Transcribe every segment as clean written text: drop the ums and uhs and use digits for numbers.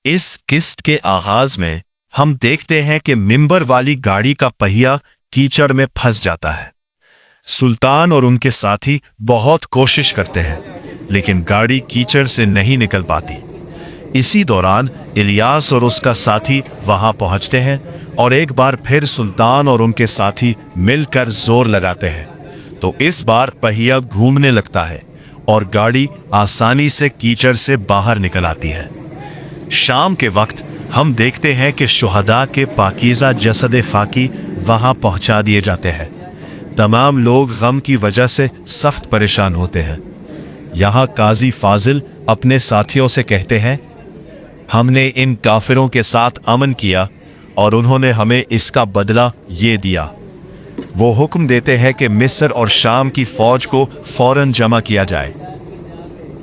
इस किस्त के आगाज में हम देखते हैं कि मिंबर वाली गाड़ी का पहिया कीचड़ में फंस जाता है। सुल्तान और उनके साथी बहुत कोशिश करते हैं, लेकिन गाड़ी कीचड़ से नहीं निकल पाती। इसी दौरान इलियास और उसका साथी वहां पहुंचते हैं और एक बार फिर सुल्तान और उनके साथी मिलकर जोर लगाते हैं, तो इस बार पहिया घूमने लगता है और गाड़ी आसानी से कीचड़ से बाहर निकल आती है। शाम के वक्त हम देखते हैं कि शुहदा के पाकीज़ा जसद फाकी वहां पहुंचा दिए जाते हैं। तमाम लोग गम की वजह से सख्त परेशान होते हैं। यहाँ काजी फाजिल अपने साथियों से कहते हैं, हमने इन काफिरों के साथ अमन किया और उन्होंने हमें इसका बदला ये दिया। वो हुक्म देते हैं कि मिस्र और शाम की फौज को फौरन जमा किया जाए।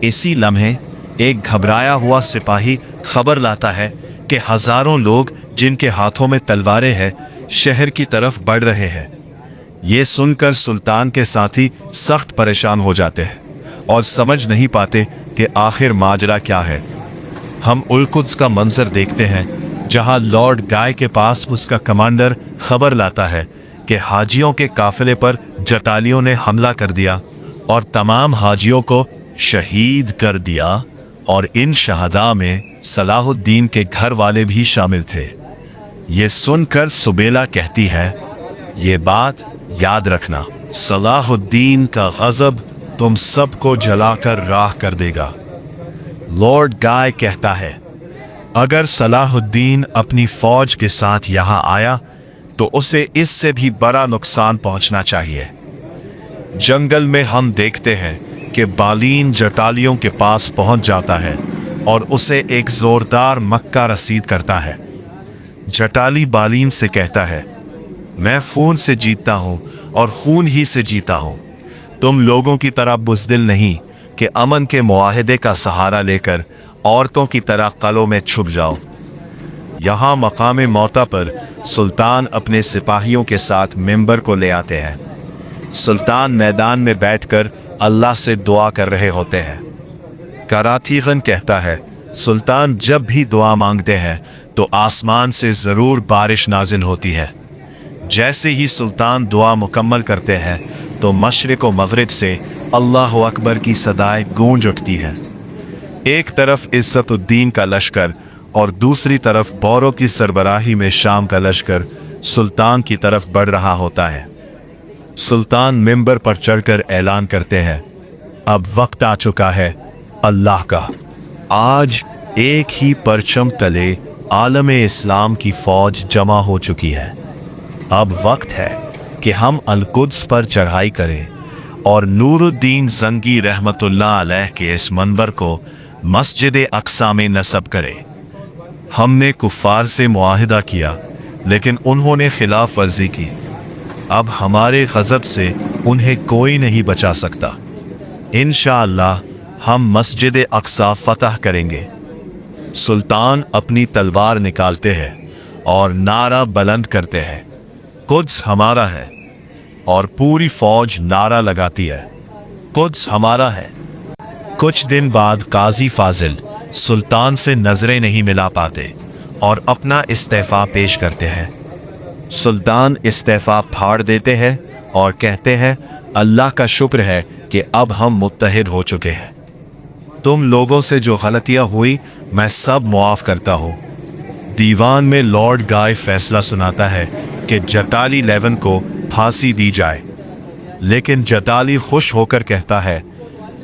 इसी लम्हे एक घबराया हुआ सिपाही खबर लाता है कि हजारों लोग जिनके हाथों में तलवारें हैं शहर की तरफ बढ़ रहे हैं। ये सुनकर सुल्तान के साथी सख्त परेशान हो जाते हैं और समझ नहीं पाते कि आखिर माजरा क्या है। हम उल-कुद्स का मंजर देखते हैं, जहां लॉर्ड गाय के पास उसका कमांडर खबर लाता है कि हाजियों के काफिले पर जटालियों ने हमला कर दिया और तमाम हाजियों को शहीद कर दिया, और इन शहदा में सलाहुद्दीन के घर वाले भी शामिल थे। ये सुनकर सुबेला कहती है, ये बात याद रखना, सलाहुद्दीन का गजब तुम सबको जलाकर राख कर देगा। लॉर्ड गाय कहता है, अगर सलाहुद्दीन अपनी फौज के साथ यहां आया तो उसे इससे भी बड़ा नुकसान पहुंचना चाहिए। जंगल में हम देखते हैं कि बालीन जटालियों के पास पहुंच जाता है और उसे एक जोरदार मक्का रसीद करता है। जटाली बालीन से कहता है, मैं खून से जीतता हूं और खून ही से जीता हूं। तुम लोगों की तरह बुज़दिल नहीं कि अमन के मुआहदे का सहारा लेकर औरतों की तरह कलों में छुप जाओ। यहाँ मकाम मौता पर सुल्तान अपने सिपाहियों के साथ मिंबर को ले आते हैं। सुल्तान मैदान में बैठकर अल्लाह से दुआ कर रहे होते हैं। करातीगन कहता है, सुल्तान जब भी दुआ मांगते हैं तो आसमान से ज़रूर बारिश नाजिल होती है। जैसे ही सुल्तान दुआ मुकम्मल करते हैं तो मशरिक़ व मग़रिब से अल्लाह अकबर की सदाएं गूंज उठती है। एक तरफ इज़्ज़तुद्दीन का लश्कर और दूसरी तरफ बौरों की सरबराही में शाम का लश्कर सुल्तान की तरफ बढ़ रहा होता है। सुल्तान मिंबर पर चढ़कर ऐलान करते हैं, अब वक्त आ चुका है अल्लाह का। आज एक ही परचम तले आलम इस्लाम की फौज जमा हो चुकी है। अब वक्त है कि हम अल-कुद्स पर चढ़ाई करें और नूरुद्दीन जंगी रहमतुल्लाह अलैह के इस मंबर को मस्जिद अक्सा में नस्ब करें। हमने कुफ्फार से मुआहिदा किया, लेकिन उन्होंने खिलाफ वर्जी की। अब हमारे गज़ब से उन्हें कोई नहीं बचा सकता। इंशाअल्लाह हम मस्जिद अक्सा फतह करेंगे। सुल्तान अपनी तलवार निकालते हैं और नारा बुलंद करते हैं, कुद्स हमारा है, और पूरी फौज नारा लगाती है, कुद्स हमारा है। कुछ दिन बाद काजी फाजिल सुल्तान से नजरें नहीं मिला पाते और अपना इस्तीफा पेश करते हैं। सुल्तान इस्तीफा फाड़ देते हैं और कहते हैं, अल्लाह का शुक्र है कि अब हम मुत्तहिद हो चुके हैं। तुम लोगों से जो गलतियां हुई मैं सब मुआफ करता हूँ। दीवान में लॉर्ड गाय फैसला सुनाता है कि जटाली 11 को फांसी दी जाए, लेकिन जटाली खुश होकर कहता है,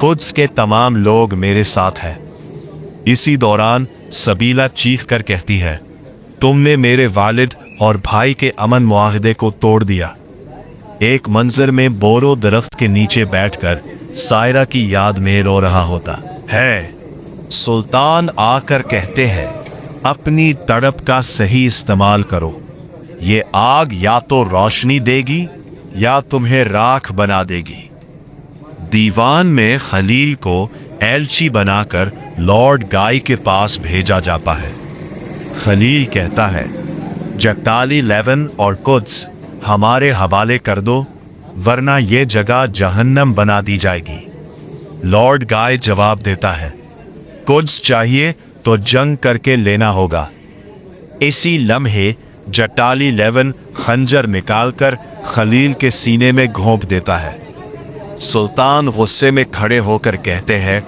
कुद्स के तमाम लोग मेरे साथ हैं। इसी दौरान सबीला चीख कर कहती है, तुमने मेरे वालिद और भाई के अमन मुआहदे को तोड़ दिया। एक मंजर में बोरो दरख्त के नीचे बैठकर सायरा की याद में रो रहा होता है। सुल्तान आकर कहते हैं, अपनी तड़प का सही इस्तेमाल करो। ये आग या तो रोशनी देगी या तुम्हें राख बना देगी। दीवान में खलील को एलची बनाकर लॉर्ड गाय के पास भेजा जाता है। खलील कहता है, जटाली 11 और कुद्स हमारे हवाले कर दो, वरना ये जगह जहन्नम बना दी जाएगी। लॉर्ड गाय जवाब देता है, कुद्स चाहिए तो जंग करके लेना होगा। इसी लम्हे जटाली लेवन खंजर निकालकर खलील के सीने में घोंप देता है। सुल्तान गुस्से में खड़े होकर कहते हैं,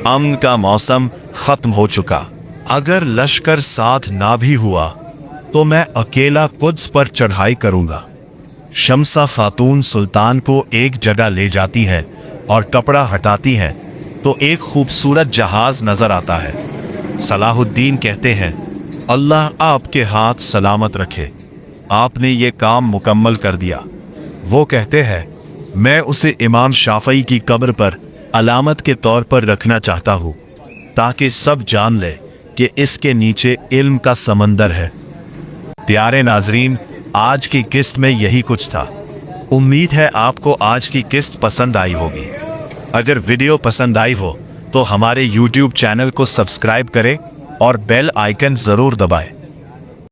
अमन का मौसम खत्म हो चुका। अगर लश्कर साथ ना भी हुआ तो मैं अकेला कुद्स पर चढ़ाई करूंगा। शम्सा खातून सुल्तान को एक जगह ले जाती है और कपड़ा हटाती है तो एक खूबसूरत जहाज नजर आता है। सलाहुद्दीन कहते हैं, अल्लाह आपके हाथ सलामत रखे, आपने ये काम मुकम्मल कर दिया। वो कहते हैं, मैं उसे इमाम शाफई की कब्र पर अलामत के तौर पर रखना चाहता हूँ ताकि सब जान ले कि इसके नीचे इल्म का समंदर है। प्यारे नाजरीन, आज की किस्त में यही कुछ था। उम्मीद है आपको आज की किस्त पसंद आई होगी। अगर वीडियो पसंद आई हो तो हमारे YouTube चैनल को सब्सक्राइब करें और बेल आइकन जरूर दबाएं।